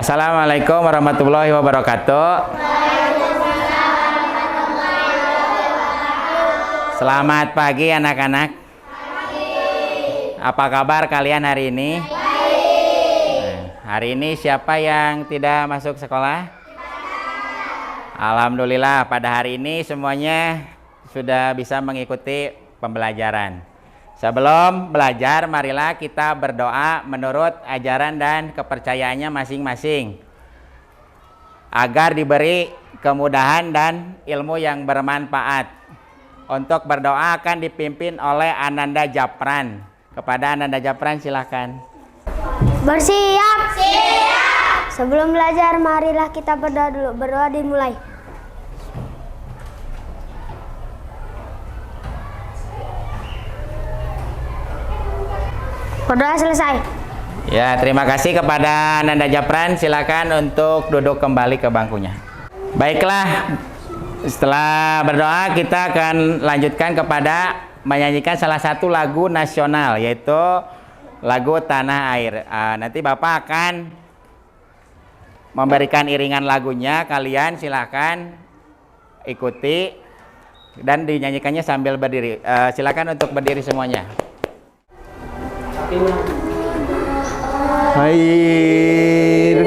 Assalamualaikum warahmatullahi wabarakatuh. Selamat pagi anak-anak. Apa kabar kalian hari ini? Hari ini siapa yang tidak masuk sekolah? Alhamdulillah, pada hari ini semuanya sudah bisa mengikuti pembelajaran. Sebelum belajar, marilah kita berdoa menurut ajaran dan kepercayaannya masing-masing, agar diberi kemudahan dan ilmu yang bermanfaat. Untuk berdoa akan dipimpin oleh Ananda Japran. Kepada Ananda Japran silakan. Bersiap. Siap. Sebelum belajar, marilah kita berdoa dulu. Berdoa dimulai. Berdoa selesai. Ya, terima kasih kepada Ananda Japran. Silakan untuk duduk kembali ke bangkunya. Baiklah, setelah berdoa kita akan lanjutkan kepada menyanyikan salah satu lagu nasional, yaitu lagu Tanah Air. Nanti Bapak akan memberikan iringan lagunya. Kalian silakan ikuti dan dinyanyikannya sambil berdiri. Silakan untuk berdiri semuanya. Air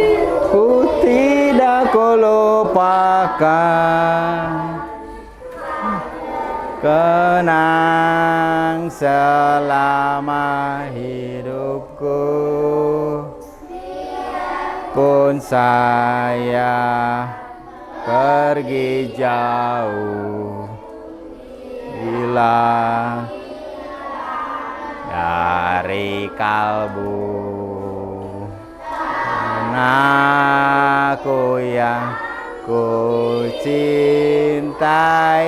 ku tidak ku lupakan, kenang selama hidupku, pun saya pergi jauh, hilang dari kalbu. Anakku yang ku cintai,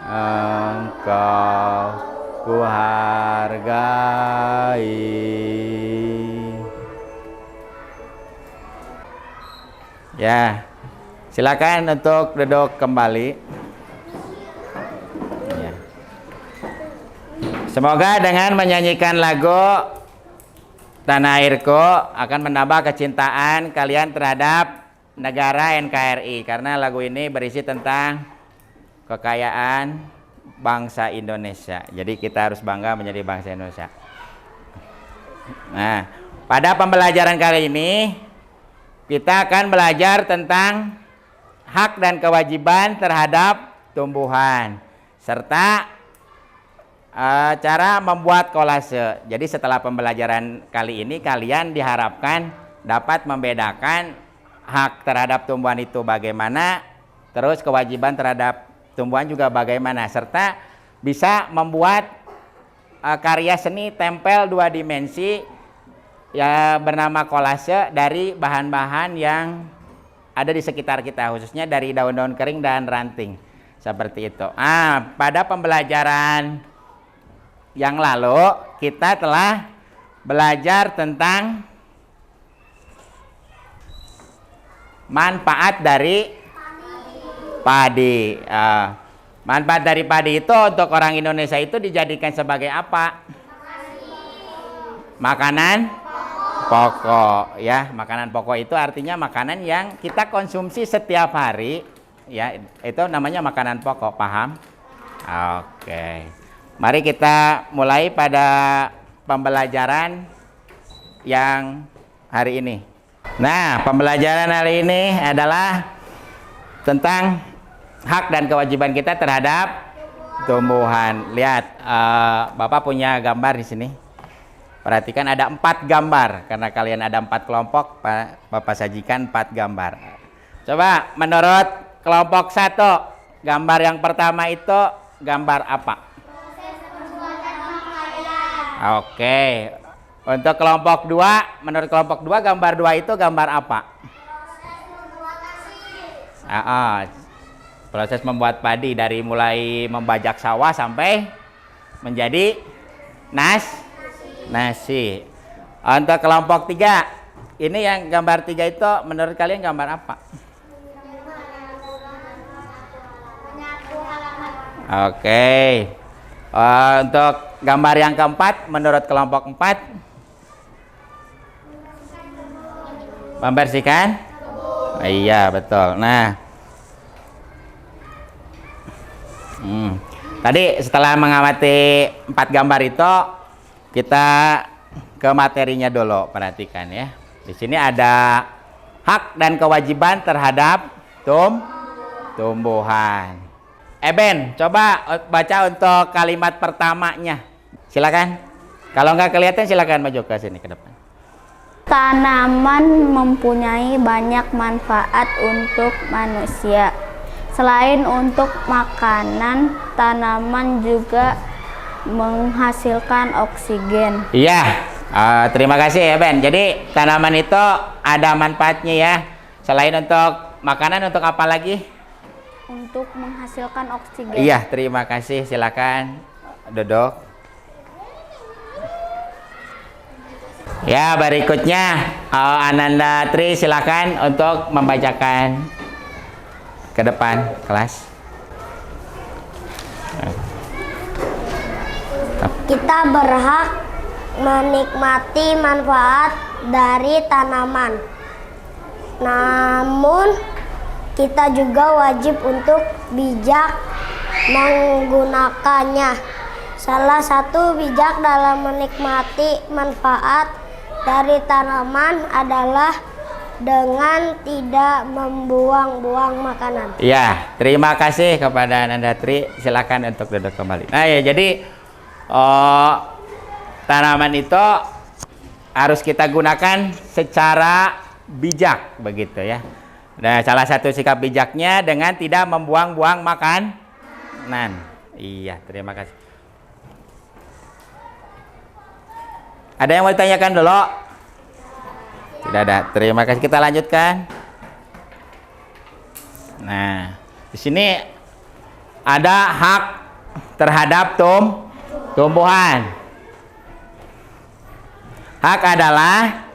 engkau ku hargai. Ya, silakan untuk duduk kembali. Ya. Semoga dengan menyanyikan lagu Tanah Airku akan menambah kecintaan kalian terhadap negara NKRI, karena lagu ini berisi tentang kekayaan bangsa Indonesia. Jadi kita harus bangga menjadi bangsa Indonesia. Nah, pada pembelajaran kali ini kita akan belajar tentang hak dan kewajiban terhadap tumbuhan serta cara membuat kolase. Jadi setelah pembelajaran kali ini kalian diharapkan dapat membedakan hak terhadap tumbuhan itu bagaimana, terus kewajiban terhadap tumbuhan juga bagaimana, serta bisa membuat karya seni tempel 2 dimensi ya bernama kolase dari bahan-bahan yang ada di sekitar kita, khususnya dari daun-daun kering dan ranting seperti itu. Pada pembelajaran yang lalu kita telah belajar tentang manfaat dari padi. Manfaat dari padi itu untuk orang Indonesia itu dijadikan sebagai apa? Makanan pokok, ya. Makanan pokok itu artinya makanan yang kita konsumsi setiap hari, ya. Itu namanya makanan pokok, paham? Oke. Mari kita mulai pada pembelajaran yang hari ini. Nah, pembelajaran hari ini adalah tentang hak dan kewajiban kita terhadap tumbuhan. Lihat, Bapak punya gambar di sini. Perhatikan ada 4 gambar, karena kalian ada 4 kelompok, Bapak sajikan 4 gambar. Coba menurut kelompok 1, gambar yang pertama itu gambar apa? Oke. Untuk kelompok 2, menurut kelompok 2 gambar 2 itu gambar apa? Proses membuat padi dari mulai membajak sawah sampai menjadi nasi. Untuk kelompok 3, ini yang gambar 3 itu menurut kalian gambar apa? Oke. Untuk gambar yang keempat menurut kelompok 4, Membersihkan? Iya, betul. Nah, tadi setelah mengamati 4 gambar itu, kita ke materinya dulu. Perhatikan ya. Di sini ada hak dan kewajiban terhadap tumbuhan. Ben, coba baca untuk kalimat pertamanya. Silakan. Kalau nggak kelihatan, silakan maju ke sini ke depan. Tanaman mempunyai banyak manfaat untuk manusia. Selain untuk makanan, tanaman juga menghasilkan oksigen. Iya, terima kasih ya Ben. Jadi tanaman itu ada manfaatnya ya. Selain untuk makanan, untuk apa lagi? Untuk menghasilkan oksigen. Iya, terima kasih. Silakan duduk. Ya, berikutnya Ananda Tri, silakan untuk membacakan ke depan kelas. Kita berhak menikmati manfaat dari tanaman. Namun, kita juga wajib untuk bijak menggunakannya. Salah satu bijak dalam menikmati manfaat dari tanaman adalah dengan tidak membuang-buang makanan. Ya, terima kasih kepada Ananda Tri. Silakan untuk duduk kembali. Nah ya, jadi tanaman itu harus kita gunakan secara bijak, begitu ya. Nah, salah satu sikap bijaknya dengan tidak membuang-buang makanan. Iya, terima kasih. Ada yang mau ditanyakan dulu? Tidak ada. Terima kasih. Kita lanjutkan. Nah, di sini ada hak terhadap tumbuhan. Hak adalah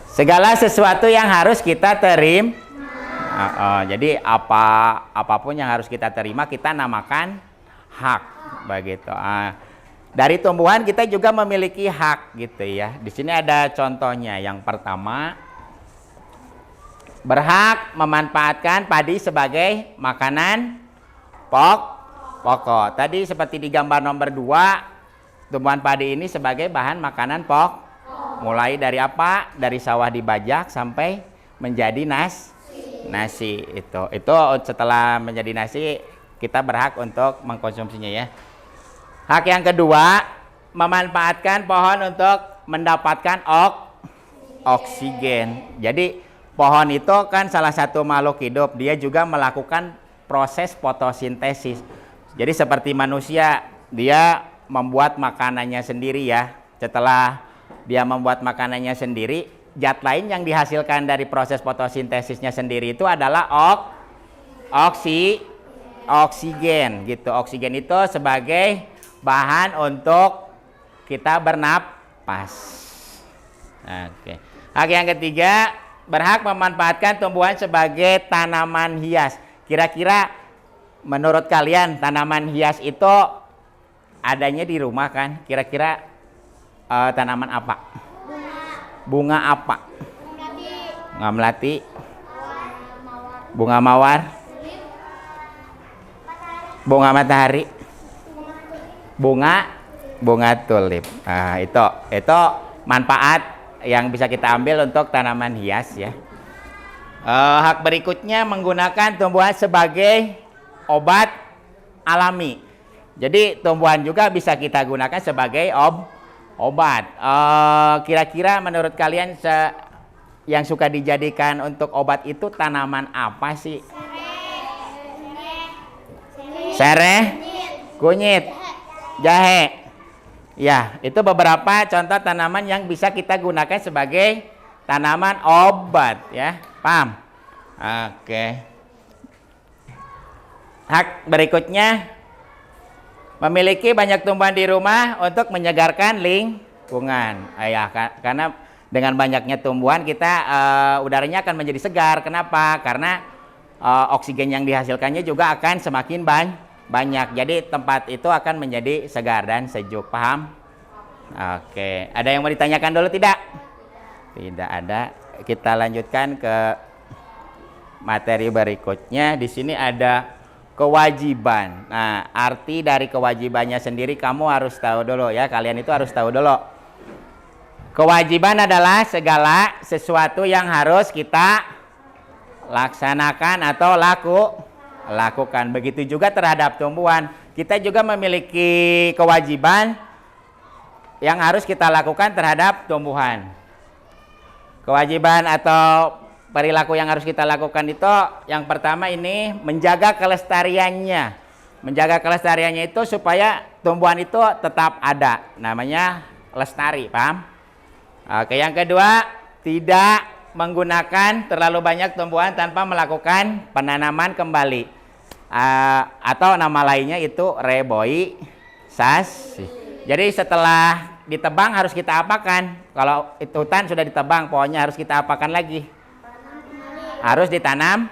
segala sesuatu yang harus kita terima. Jadi apapun yang harus kita terima kita namakan hak, begitu. Dari tumbuhan kita juga memiliki hak, gitu ya. Di sini ada contohnya. Yang pertama, berhak memanfaatkan padi sebagai makanan pokok. Tadi seperti di gambar nomor 2, tumbuhan padi ini sebagai bahan makanan pokok. Mulai dari apa? Dari sawah dibajak sampai menjadi nasi. Itu setelah menjadi nasi kita berhak untuk mengkonsumsinya ya. Hak yang kedua, memanfaatkan pohon untuk mendapatkan oksigen. Jadi pohon itu kan salah satu makhluk hidup, dia juga melakukan proses fotosintesis. Jadi seperti manusia, dia membuat makanannya sendiri ya. Setelah dia membuat makanannya sendiri, zat lain yang dihasilkan dari proses fotosintesisnya sendiri itu adalah oksigen gitu. Oksigen itu sebagai bahan untuk kita bernapas. Oke. Hak yang ketiga, berhak memanfaatkan tumbuhan sebagai tanaman hias. Kira-kira menurut kalian tanaman hias itu adanya di rumah kan? Kira-kira tanaman apa? Bunga apa? Bunga melati. Bunga mawar. Bunga matahari. Bunga tulip. Nah, itu manfaat yang bisa kita ambil untuk tanaman hias ya. Hak berikutnya menggunakan tumbuhan sebagai obat alami. Jadi tumbuhan juga bisa kita gunakan sebagai obat. Kira-kira menurut kalian yang suka dijadikan untuk obat itu tanaman apa sih? Sereh, kunyit, jahe. Ya, itu beberapa contoh tanaman yang bisa kita gunakan sebagai tanaman obat ya. Paham? Oke. Hak berikutnya, memiliki banyak tumbuhan di rumah untuk menyegarkan lingkungan. Karena dengan banyaknya tumbuhan kita udaranya akan menjadi segar. Kenapa? Karena oksigen yang dihasilkannya juga akan semakin banyak. Jadi tempat itu akan menjadi segar dan sejuk. Paham? Oke. Ada yang mau ditanyakan dulu tidak? Tidak ada. Kita lanjutkan ke materi berikutnya. Di sini ada kewajiban. Nah, arti dari kewajibannya sendiri kamu harus tahu dulu ya. Kalian itu harus tahu dulu. Kewajiban adalah segala sesuatu yang harus kita laksanakan atau lakukan. Begitu juga terhadap tumbuhan. Kita juga memiliki kewajiban yang harus kita lakukan terhadap tumbuhan. Kewajiban atau perilaku yang harus kita lakukan itu yang pertama ini menjaga kelestariannya. Menjaga kelestariannya itu supaya tumbuhan itu tetap ada. Namanya lestari, paham? Oke, yang kedua, tidak menggunakan terlalu banyak tumbuhan tanpa melakukan penanaman kembali. Atau nama lainnya itu reboisasi. Jadi setelah ditebang harus kita apakan? Kalau itu hutan sudah ditebang, pohonnya harus kita apakan lagi? Harus ditanam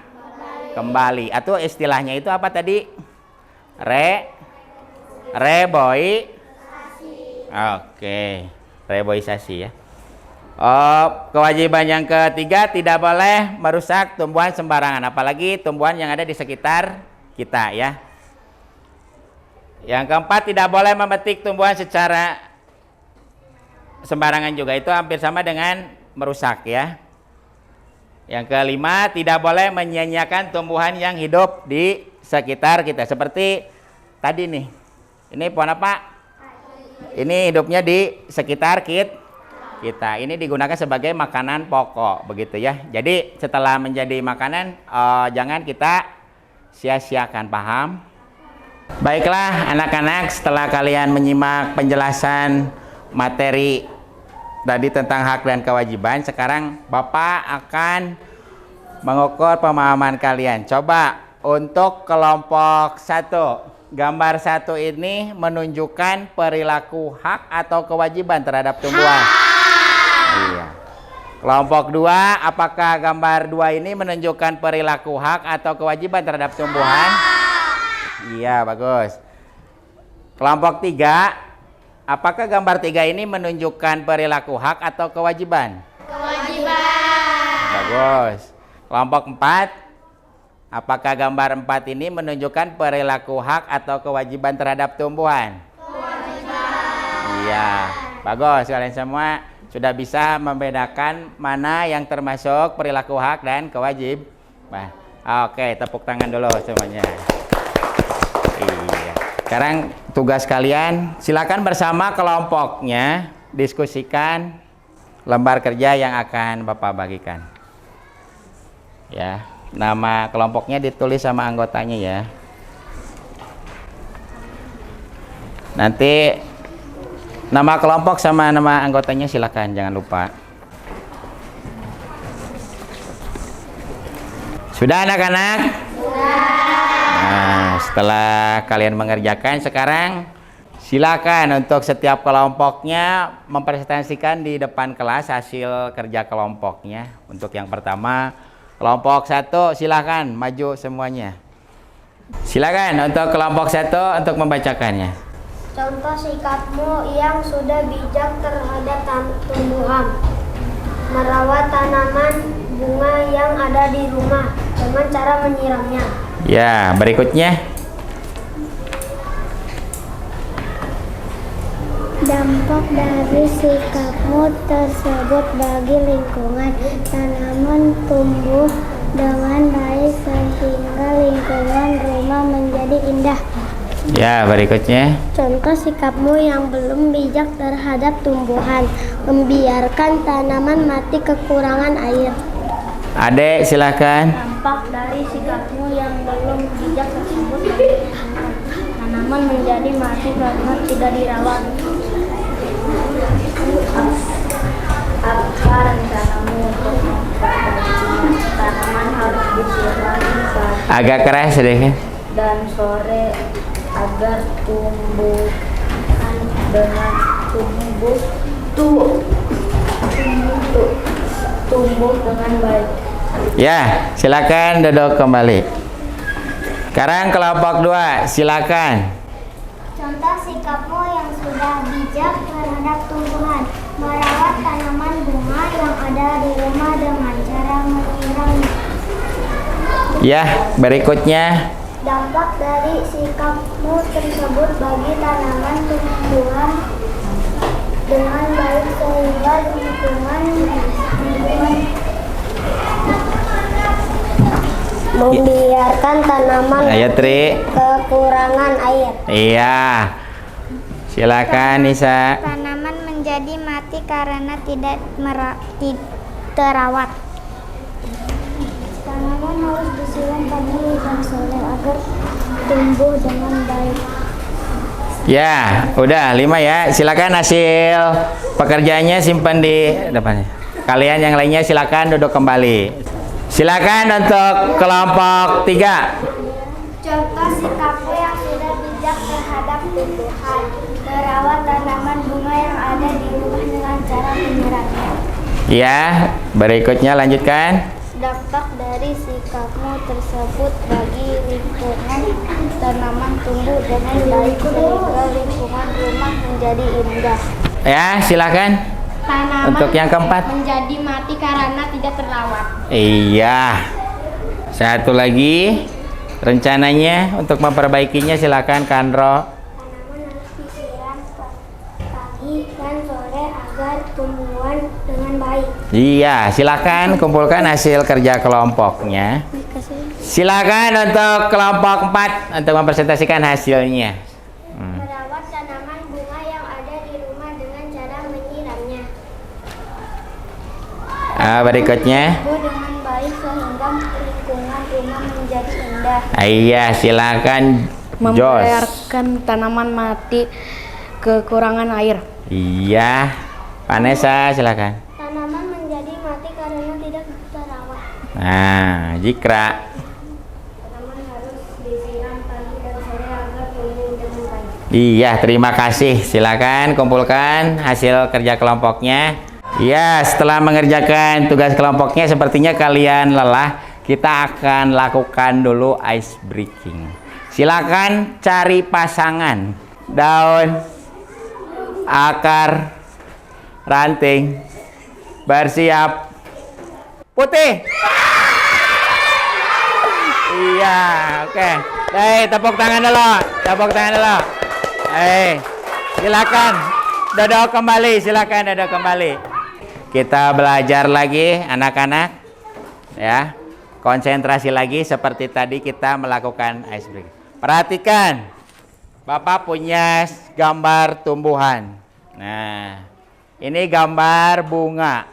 kembali. Atau istilahnya itu apa tadi? Reboisasi. Oke, reboisasi ya. Kewajiban yang ketiga, tidak boleh merusak tumbuhan sembarangan, apalagi tumbuhan yang ada di sekitar kita ya. Yang keempat, tidak boleh memetik tumbuhan secara sembarangan juga, itu hampir sama dengan merusak ya. Yang kelima, tidak boleh menyia-nyiakan tumbuhan yang hidup di sekitar kita. Seperti tadi nih, ini pohon apa? Ini hidupnya di sekitar kita. Ini digunakan sebagai makanan pokok, begitu ya. Jadi setelah menjadi makanan, jangan kita sia-siakan, paham? Baiklah anak-anak, setelah kalian menyimak penjelasan materi tadi tentang hak dan kewajiban, sekarang Bapak akan mengukur pemahaman kalian. Coba untuk kelompok 1, gambar 1 ini menunjukkan perilaku hak atau kewajiban terhadap tumbuhan. Iya. Kelompok 2, apakah gambar 2 ini menunjukkan perilaku hak atau kewajiban terhadap tumbuhan? Iya, bagus. Kelompok 3, apakah gambar 3 ini menunjukkan perilaku hak atau kewajiban? Kewajiban. Bagus. Kelompok 4, apakah gambar 4 ini menunjukkan perilaku hak atau kewajiban terhadap tumbuhan? Kewajiban. Iya, bagus. Kalian semua sudah bisa membedakan mana yang termasuk perilaku hak dan kewajiban. Oke, tepuk tangan dulu semuanya. Iya. Sekarang tugas kalian, silakan bersama kelompoknya diskusikan lembar kerja yang akan Bapak bagikan. Ya, nama kelompoknya ditulis sama anggotanya ya. Nanti nama kelompok sama nama anggotanya silakan, jangan lupa. Sudah anak-anak? Nah, setelah kalian mengerjakan, sekarang silakan untuk setiap kelompoknya mempresentasikan di depan kelas hasil kerja kelompoknya. Untuk yang pertama, kelompok 1 silakan maju semuanya. Silakan untuk kelompok 1 untuk membacakannya. Contoh sikapmu yang sudah bijak terhadap tumbuhan. Merawat tanaman bunga yang ada di rumah dengan cara menyiramnya. Ya, berikutnya. Dampak dari sikapmu tersebut bagi lingkungan. Tanaman tumbuh dengan baik sehingga lingkungan rumah menjadi indah. Ya, berikutnya. Contoh sikapmu yang belum bijak terhadap tumbuhan. Membiarkan tanaman mati kekurangan air. Adek, silakan. Dampak dari sikapmu yang belum bijak tersebut, tanaman menjadi mati karena tidak dirawat. Apa rencanamu untuk memperbaiki tanaman? Harus disirami pagi Agak keras deh. dan sore agar tumbuh dengan baik. Ya, silakan duduk kembali. Sekarang kelompok 2, silakan. Contoh sikapmu yang sudah bijak terhadap tumbuhan. Merawat tanaman bunga yang ada di rumah dengan cara menyiramnya. Ya, berikutnya. Dampak dari sikapmu tersebut bagi tanaman tumbuhan dengan baik sehingga lingkungan membiarkan tanaman Ayo Tri. kekurangan air. Iya. Silakan Nisa. Tanaman menjadi mati karena tidak terawat. Tanaman harus disiram pagi dan sore agar tumbuh dengan baik. Ya, udah 5 ya. Silakan hasil pekerjaannya simpan di depannya. Kalian yang lainnya silakan duduk kembali. Silakan untuk kelompok 3. Contoh sikapmu yang sudah bijak terhadap tumbuhan. Merawat tanaman bunga yang ada di rumah dengan cara menyiramnya. Ya, berikutnya lanjutkan. Dampak dari sikapmu tersebut bagi lingkungan tanaman tumbuh dengan baik sehingga lingkungan rumah menjadi indah. Ya, silakan. Tanaman Untuk yang keempat. menjadi mati karena tidak terawat. Iya. Satu lagi rencananya untuk memperbaikinya silakan Kandro. Tanaman harus disiram pagi dan sore agar tumbuhan dengan baik. Iya, silakan kumpulkan hasil kerja kelompoknya. Silakan untuk kelompok 4 untuk mempresentasikan hasilnya. Merawat tanaman bunga yang ada di rumah dengan cara menyiramnya. Berikutnya. Tumbuh dengan baik sehingga lingkungan rumah menjadi indah. Iya, silakan Jos. Membiarkan tanaman mati kekurangan air. Iya, Vanessa silakan. Tanaman menjadi mati karena tidak terawat. Nah, Jikra. Tanaman harus disiram pagi dan sore agar tumbuh dengan baik. Iya, terima kasih. Silakan kumpulkan hasil kerja kelompoknya. Ya, setelah mengerjakan tugas kelompoknya sepertinya kalian lelah. Kita akan lakukan dulu ice breaking. Silakan cari pasangan. Daun, akar, ranting. Bersiap. Putih. Iya, oke. Tepuk tangan dulu. Tepuk tangan dulu. Silakan duduk kembali. Silakan duduk kembali. Kita belajar lagi anak-anak. Ya. Konsentrasi lagi seperti tadi kita melakukan ice breaking. Perhatikan. Bapak punya gambar tumbuhan. Nah, ini gambar bunga.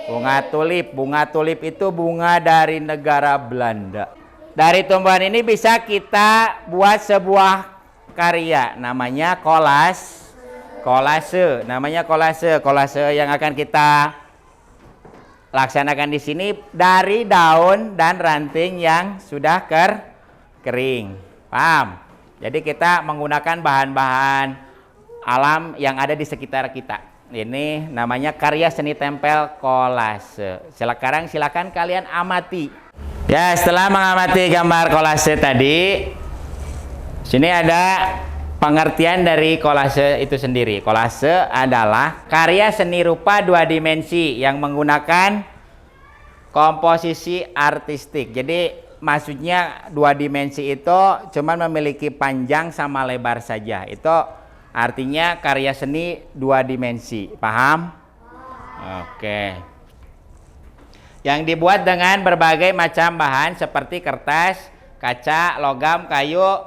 Bunga tulip. Bunga tulip itu bunga dari negara Belanda. Dari tumbuhan ini bisa kita buat sebuah karya. Namanya kolase. Namanya kolase. Kolase yang akan kita laksanakan di sini dari daun dan ranting yang sudah kering. Paham? Jadi kita menggunakan bahan-bahan alam yang ada di sekitar kita. Ini namanya karya seni tempel kolase. Silakan kalian amati. Ya, setelah mengamati gambar kolase tadi, sini ada pengertian dari kolase itu sendiri. Kolase adalah karya seni rupa 2 dimensi yang menggunakan komposisi artistik. Jadi maksudnya 2 dimensi itu cuman memiliki panjang sama lebar saja. Itu artinya karya seni 2 dimensi. Paham? Oke. Yang dibuat dengan berbagai macam bahan seperti kertas, kaca, logam, kayu,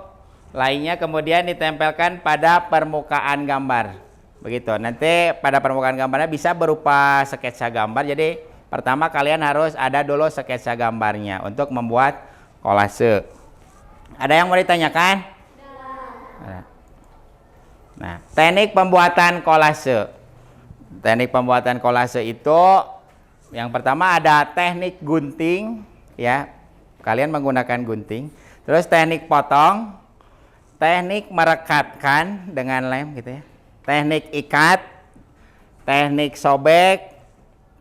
lainnya kemudian ditempelkan pada permukaan gambar. Begitu. Nanti pada permukaan gambarnya bisa berupa sketsa gambar. Jadi pertama kalian harus ada dulu sketsa gambarnya untuk membuat kolase. Ada yang mau ditanyakan? Nah, teknik pembuatan kolase. Teknik pembuatan kolase itu yang pertama ada teknik gunting, ya. Kalian menggunakan gunting. Terus teknik potong, teknik merekatkan dengan lem gitu ya. Teknik ikat, teknik sobek,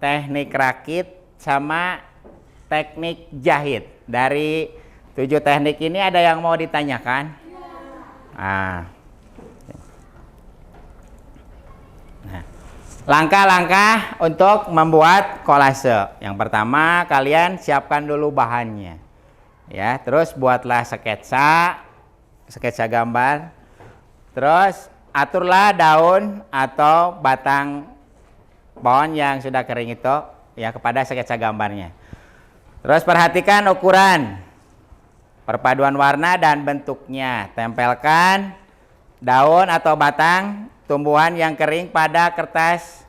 teknik rakit, sama teknik jahit. Dari 7 teknik ini ada yang mau ditanyakan? Nah, langkah-langkah untuk membuat kolase. Yang pertama, kalian siapkan dulu bahannya. Ya, terus buatlah sketsa gambar. Terus aturlah daun atau batang pohon yang sudah kering itu ya kepada sketsa gambarnya. Terus perhatikan ukuran, perpaduan warna dan bentuknya. Tempelkan daun atau batang tumbuhan yang kering pada kertas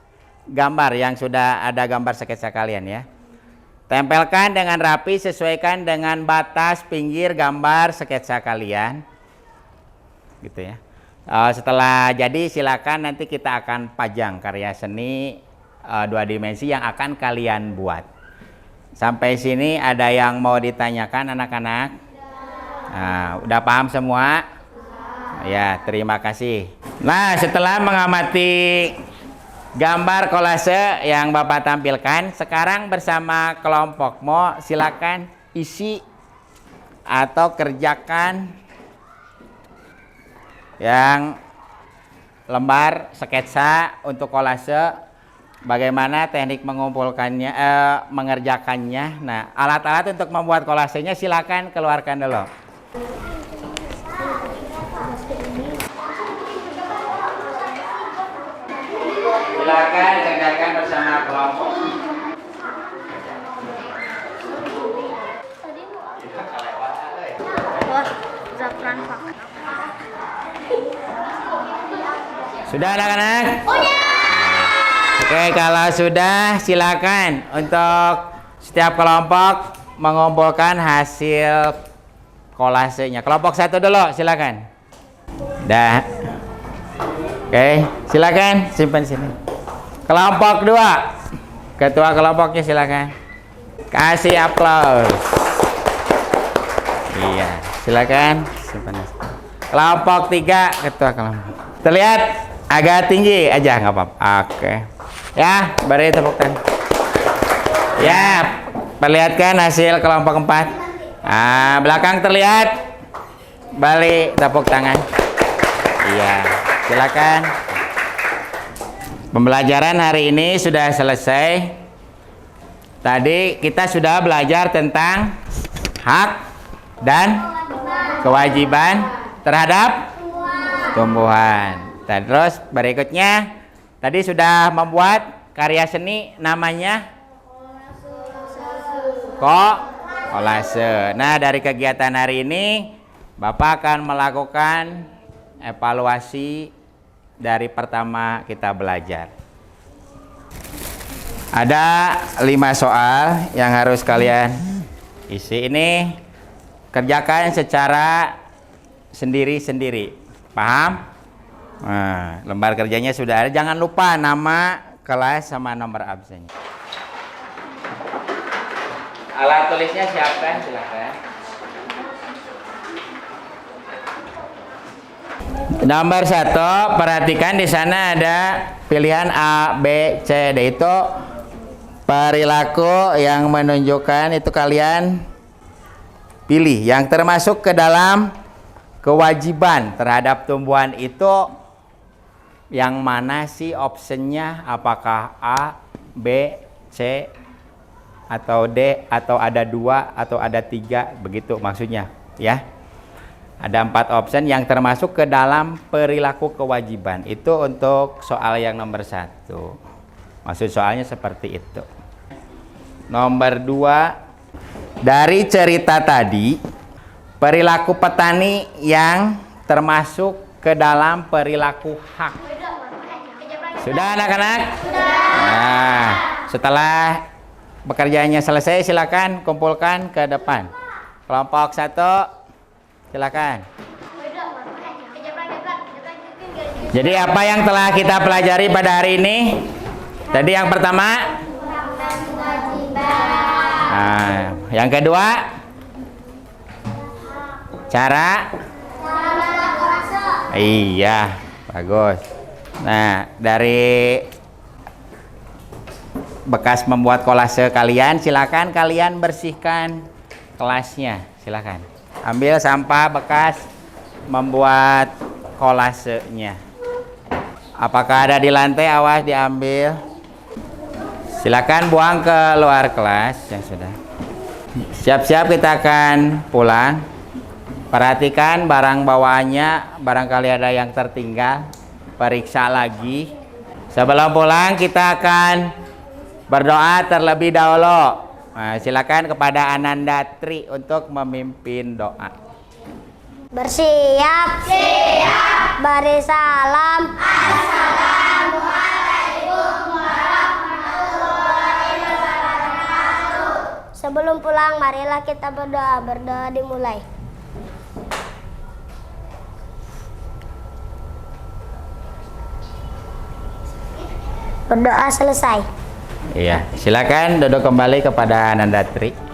gambar yang sudah ada gambar sketsa kalian ya. Tempelkan dengan rapi, sesuaikan dengan batas pinggir gambar sketsa kalian. Gitu ya. Setelah jadi silakan nanti kita akan pajang karya seni 2 dimensi yang akan kalian buat. Sampai sini ada yang mau ditanyakan anak-anak? Nah, udah paham semua? Ya, terima kasih. Nah, setelah mengamati gambar kolase yang Bapak tampilkan, sekarang bersama kelompokmu silakan isi atau kerjakan yang lembar sketsa untuk kolase, bagaimana teknik mengumpulkannya, mengerjakannya. Nah, alat-alat untuk membuat kolasenya silakan keluarkan dulu. Silakan kerjakan bersama kelompok. Sudah anak-anak? Oke, kalau sudah silakan untuk setiap kelompok mengumpulkan hasil kolasenya. Kelompok 1 dulu, silakan. Dah. Oke, silakan simpan sini. Kelompok 2, ketua kelompoknya silakan. Kasih aplaus. Iya, silakan simpan. Kelompok 3, ketua kelompok. Terlihat agak tinggi aja, nggak apa-apa. Oke. Ya, beri tepuk tangan. Ya, perlihatkan hasil kelompok 4. Nah, belakang terlihat. Balik tepuk tangan. Iya, silakan. Pembelajaran hari ini sudah selesai. Tadi kita sudah belajar tentang hak dan kewajiban terhadap tumbuhan. Dan terus berikutnya tadi sudah membuat karya seni namanya kolase. Nah, dari kegiatan hari ini Bapak akan melakukan evaluasi dari pertama kita belajar. Ada 5 soal yang harus kalian isi. Ini kerjakan secara sendiri-sendiri. Paham? Nah, lembar kerjanya sudah ada. Jangan lupa nama kelas sama nomor absennya. Alat tulisnya siapkan, silakan. Nomor 1, perhatikan di sana ada pilihan A, B, C, D. Itu perilaku yang menunjukkan itu kalian pilih. Yang termasuk ke dalam kewajiban terhadap tumbuhan itu yang mana sih optionnya? Apakah A, B, C, atau D, atau ada 2, atau ada 3, begitu maksudnya ya. Ada 4 option yang termasuk ke dalam perilaku kewajiban. Itu untuk soal yang nomor 1. Maksud soalnya seperti itu. Nomor 2, dari cerita tadi, perilaku petani yang termasuk ke dalam perilaku hak. Sudah anak-anak? Nah, setelah pekerjaannya selesai, silakan kumpulkan ke depan. Kelompok 1, silakan. Jadi apa yang telah kita pelajari pada hari ini? Tadi yang pertama, nah, yang kedua, cara. Iya, bagus. Nah, dari bekas membuat kolase kalian, silakan kalian bersihkan kelasnya, silakan. Ambil sampah bekas membuat kolasenya. Apakah ada di lantai? Awas diambil. Silakan buang ke luar kelas yang sudah. Siap-siap kita akan pulang. Perhatikan barang bawaannya, barangkali ada yang tertinggal. Periksa lagi. Sebelum pulang kita akan berdoa terlebih dahulu. Nah, silakan kepada Ananda Tri untuk memimpin doa. Bersiap. Siap. Beri salam. Sebelum pulang, marilah kita berdoa. Berdoa dimulai. Berdoa selesai. Iya, silakan duduk kembali kepada Ananda Tri.